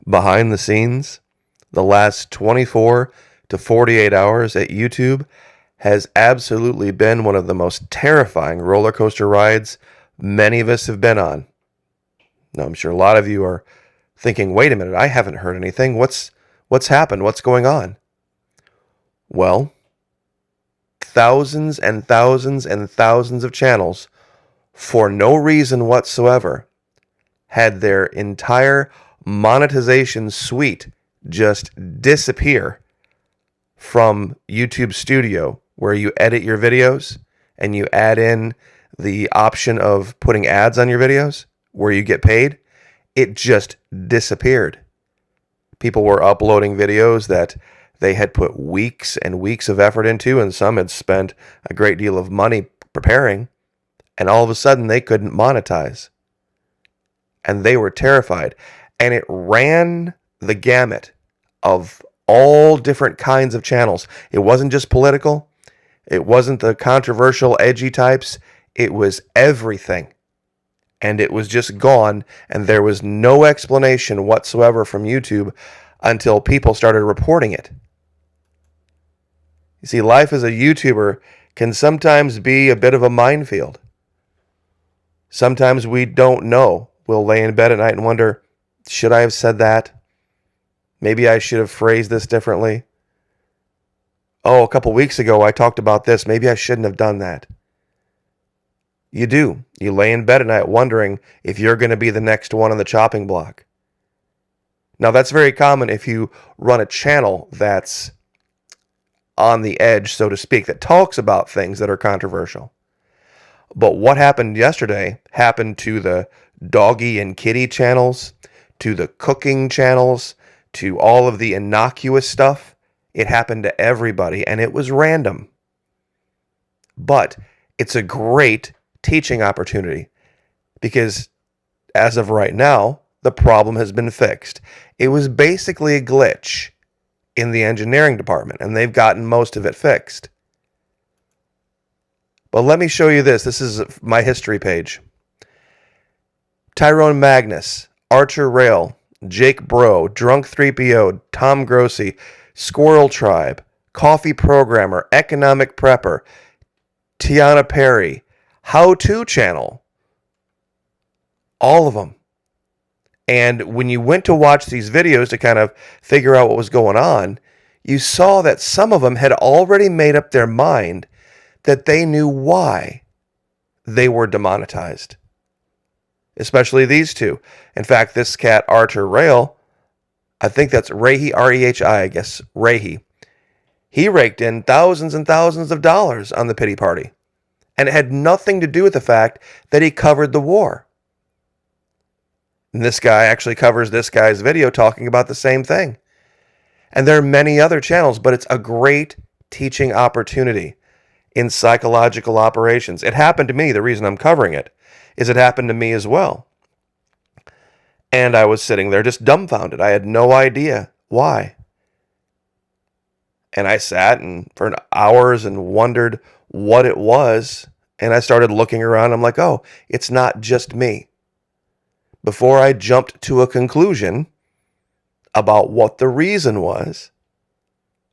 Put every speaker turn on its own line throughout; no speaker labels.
Behind the scenes, the last 24 to 48 hours at YouTube has absolutely been one of the most terrifying roller coaster rides many of us have been on. Now, I'm sure a lot of you are thinking, wait a minute, I haven't heard anything. What's happened? What's going on? Well, thousands and thousands and thousands of channels, for no reason whatsoever, had their entire monetization suite just disappear from YouTube Studio, where you edit your videos and you add in the option of putting ads on your videos where you get paid. It just disappeared. People were uploading videos that they had put weeks and weeks of effort into, and some had spent a great deal of money preparing, and all of a sudden they couldn't monetize. And they were terrified. And it ran the gamut of all different kinds of channels. It wasn't just political. It wasn't the controversial, edgy types. It was everything. And it was just gone, and there was no explanation whatsoever from YouTube until people started reporting it. You see, life as a YouTuber can sometimes be a bit of a minefield. Sometimes we don't know. We'll lay in bed at night and wonder, should I have said that? Maybe I should have phrased this differently. Oh, a couple weeks ago I talked about this. Maybe I shouldn't have done that. You do. You lay in bed at night wondering if you're going to be the next one on the chopping block. Now, that's very common if you run a channel that's on the edge, so to speak, that talks about things that are controversial. But what happened yesterday happened to the doggy and kitty channels, to the cooking channels, to all of the innocuous stuff. It happened to everybody, and it was random. But it's a great teaching opportunity because as of right now, the problem has been fixed. It was basically a glitch in the engineering department, and they've gotten most of it fixed. But let me show you this. This is my history page. Tyrone Magnus, Archer Rail, Jake Bro, Drunk 3PO, Tom Grossi, Squirrel Tribe, Coffee Programmer, Economic Prepper, Tiana Perry, How To Channel. All of them. And when you went to watch these videos to kind of figure out what was going on, you saw that some of them had already made up their mind that they knew why they were demonetized. Especially these two. In fact, this cat, Archer Rail, I think that's Rehi, R-E-H-I, I guess, Rehi. He raked in thousands and thousands of dollars on the pity party. And it had nothing to do with the fact that he covered the war. And this guy actually covers this guy's video talking about the same thing. And there are many other channels, but it's a great teaching opportunity in psychological operations. It happened to me. The reason I'm covering it is it happened to me as well. And I was sitting there just dumbfounded. I had no idea why. And I sat for hours and wondered what it was. And I started looking around. I'm like, oh, it's not just me. Before I jumped to a conclusion about what the reason was,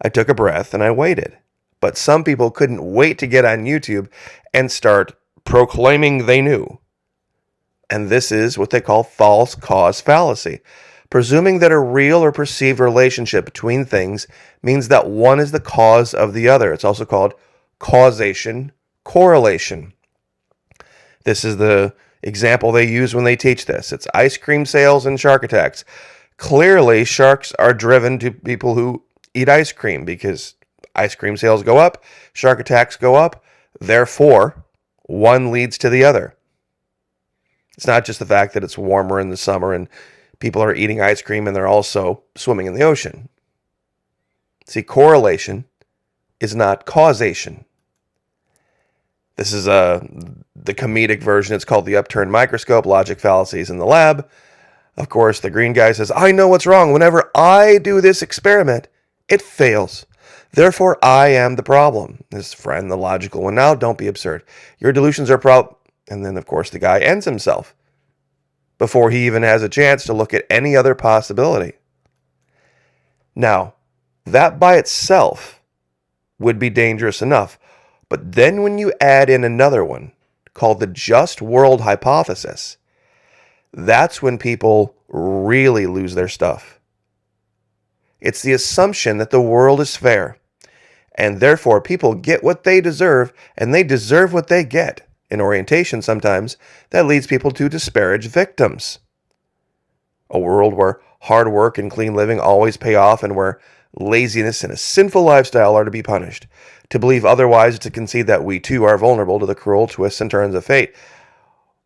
I took a breath and I waited. But some people couldn't wait to get on YouTube and start proclaiming they knew. And this is what they call false cause fallacy. Presuming that a real or perceived relationship between things means that one is the cause of the other. It's also called causation correlation. This is the example they use when they teach this. It's ice cream sales and shark attacks. Clearly, sharks are driven to people who eat ice cream because ice cream sales go up, shark attacks go up. Therefore, one leads to the other. It's not just the fact that it's warmer in the summer and people are eating ice cream and they're also swimming in the ocean. See, correlation is not causation. This is the comedic version. It's called the upturned microscope, logic fallacies in the lab. Of course, the green guy says, I know what's wrong. Whenever I do this experiment, it fails. Therefore, I am the problem. His friend, the logical one, now don't be absurd. Your delusions are And then, of course, the guy ends himself. before he even has a chance to look at any other possibility. Now, that by itself would be dangerous enough. But then when you add in another one called the just world hypothesis, that's when people really lose their stuff. It's the assumption that the world is fair, and therefore people get what they deserve, and they deserve what they get. In orientation, sometimes that leads people to disparage victims. A world where hard work and clean living always pay off, and where laziness and a sinful lifestyle are to be punished. To believe otherwise is to concede that we too are vulnerable to the cruel twists and turns of fate.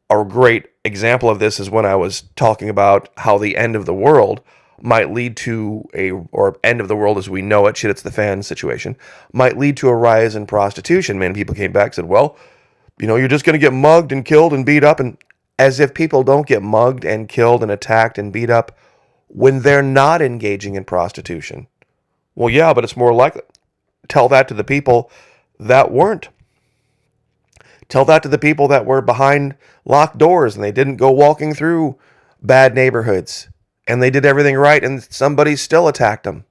A great example of this is when I was talking about how the end of the world might lead to or end of the world as we know it, shit it's the fan situation, might lead to a rise in prostitution. Man, people came back and said, well, you're just going to get mugged and killed and beat up, and as if people don't get mugged and killed and attacked and beat up when they're not engaging in prostitution. Well, yeah, but it's more likely. Tell that to the people that weren't. Tell that to the people that were behind locked doors and they didn't go walking through bad neighborhoods and they did everything right and somebody still attacked them.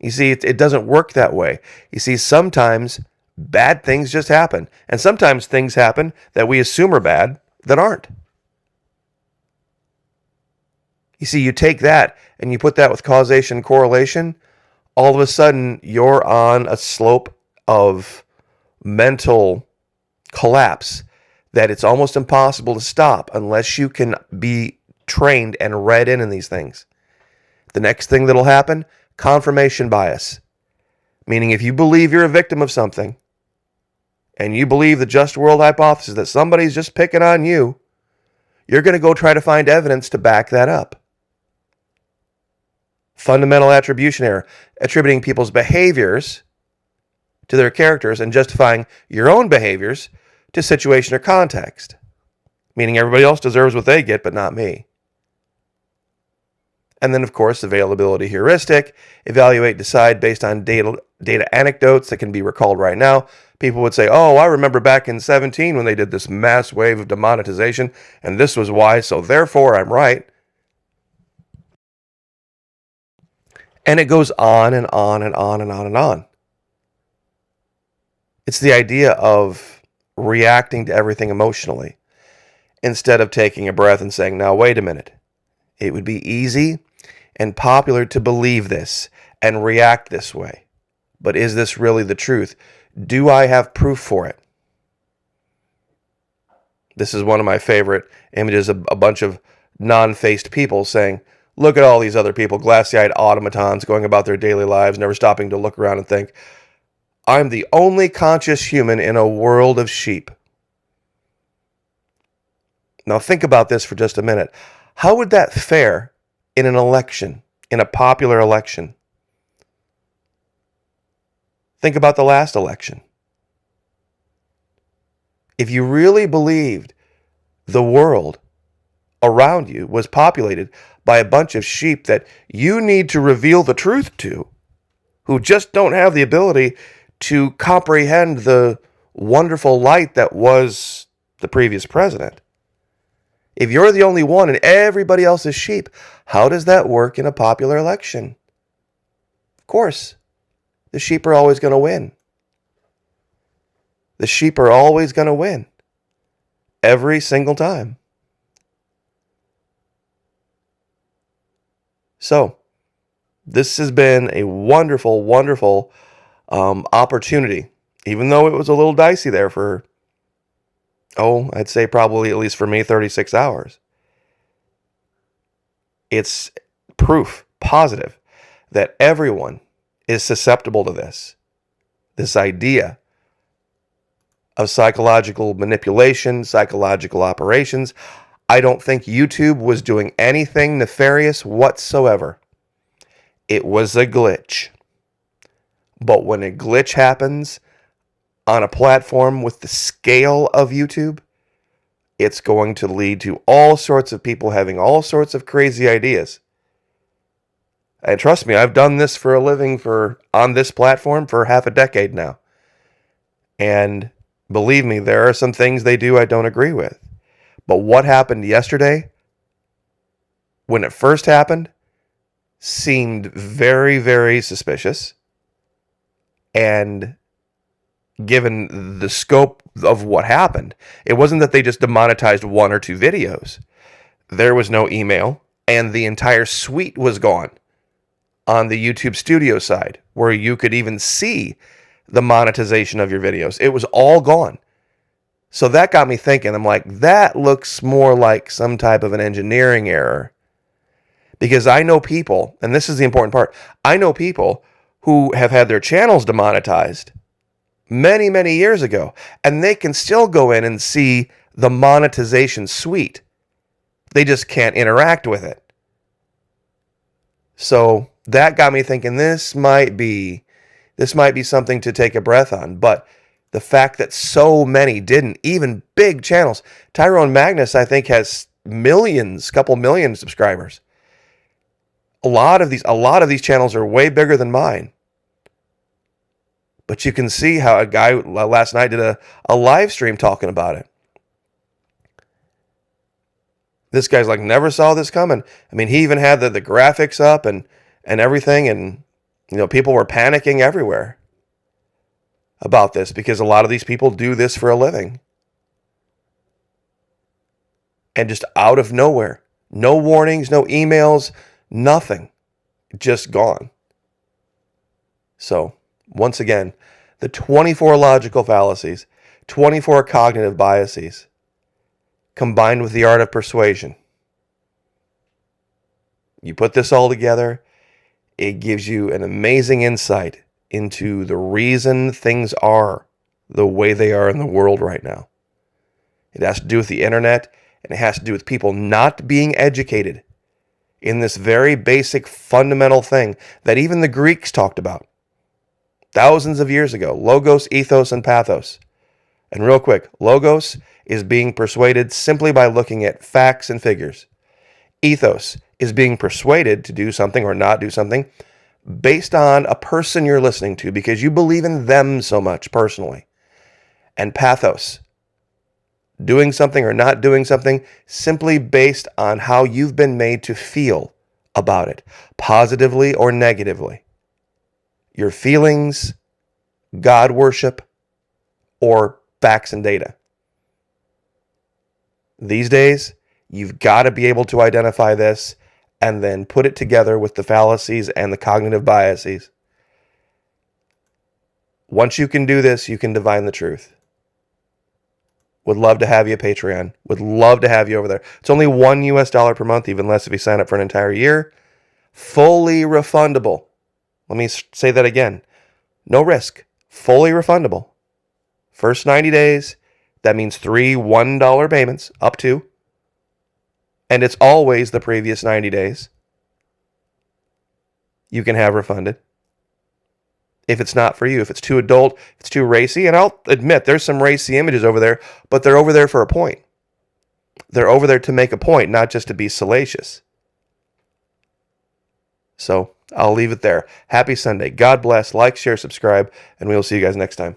You see, it doesn't work that way. You see, sometimes bad things just happen. And sometimes things happen that we assume are bad that aren't. You see, you take that and you put that with causation and correlation, all of a sudden you're on a slope of mental collapse that it's almost impossible to stop unless you can be trained and read in these things. The next thing that'll happen, confirmation bias. Meaning if you believe you're a victim of something and you believe the just world hypothesis that somebody's just picking on you, you're going to go try to find evidence to back that up. Fundamental attribution error, attributing people's behaviors to their characters and justifying your own behaviors to situation or context. Meaning everybody else deserves what they get, but not me. And then, of course, availability heuristic, evaluate, decide based on data anecdotes that can be recalled right now. People would say, oh, I remember back in 2017 when they did this mass wave of demonetization, and this was why, so therefore I'm right. And it goes on and on and on and on and on. It's the idea of reacting to everything emotionally instead of taking a breath and saying, now, wait a minute. It would be easy and popular to believe this and react this way. But is this really the truth? Do I have proof for it? This is one of my favorite images of a bunch of non-faced people saying, look at all these other people, glassy-eyed automatons going about their daily lives, never stopping to look around and think, I'm the only conscious human in a world of sheep. Now think about this for just a minute. How would that fare in an election, in a popular election? Think about the last election. If you really believed the world around you was populated by a bunch of sheep that you need to reveal the truth to, who just don't have the ability to comprehend the wonderful light that was the previous president. If you're the only one and everybody else is sheep, how does that work in a popular election? Of course, the sheep are always going to win. The sheep are always going to win. Every single time. So, this has been a wonderful, wonderful opportunity, even though it was a little dicey there for, I'd say probably, at least for me, 36 hours. It's proof, positive, that everyone is susceptible to this idea of psychological manipulation, psychological operations. I don't think YouTube was doing anything nefarious whatsoever. It was a glitch. But when a glitch happens on a platform with the scale of YouTube, it's going to lead to all sorts of people having all sorts of crazy ideas. And trust me, I've done this for a living on this platform for half a decade now. And believe me, there are some things they do I don't agree with. But what happened yesterday, when it first happened, seemed very, very suspicious. And given the scope of what happened, it wasn't that they just demonetized one or two videos. There was no email, and the entire suite was gone on the YouTube Studio side, where you could even see the monetization of your videos. It was all gone. So that got me thinking. I'm like, that looks more like some type of an engineering error. Because I know people, and this is the important part, I know people who have had their channels demonetized many, many years ago, and they can still go in and see the monetization suite. They just can't interact with it. So that got me thinking this might be something to take a breath on. But the fact that so many didn't, even big channels. Tyrone Magnus, I think, has millions, couple million subscribers. A lot of these channels are way bigger than mine. But you can see how a guy last night did a live stream talking about it. This guy's like, never saw this coming. I mean, he even had the graphics up and everything, and people were panicking everywhere about this because a lot of these people do this for a living. And just out of nowhere, no warnings, no emails, nothing, just gone. So, once again, the 24 logical fallacies, 24 cognitive biases, combined with the art of persuasion. You put this all together, it gives you an amazing insight into the reason things are the way they are in the world right now. It has to do with the internet, and it has to do with people not being educated in this very basic fundamental thing that even the Greeks talked about thousands of years ago: logos, ethos, and pathos. And real quick, logos is being persuaded simply by looking at facts and figures. Ethos is being persuaded to do something or not do something based on a person you're listening to because you believe in them so much personally. And pathos, doing something or not doing something simply based on how you've been made to feel about it, positively or negatively. Your feelings, God worship, or facts and data. These days, you've got to be able to identify this and then put it together with the fallacies and the cognitive biases. Once you can do this, you can divine the truth. Would love to have you at Patreon. Would love to have you over there. It's only $1 per month, even less if you sign up for an entire year. Fully refundable. Let me say that again. No risk. Fully refundable. First 90 days, that means 3 $1 payments, up to. And it's always the previous 90 days you can have refunded. If it's not for you, if it's too adult, if it's too racy, and I'll admit there's some racy images over there, but they're over there for a point. They're over there to make a point, not just to be salacious. So I'll leave it there. Happy Sunday. God bless. Like, share, subscribe, and we will see you guys next time.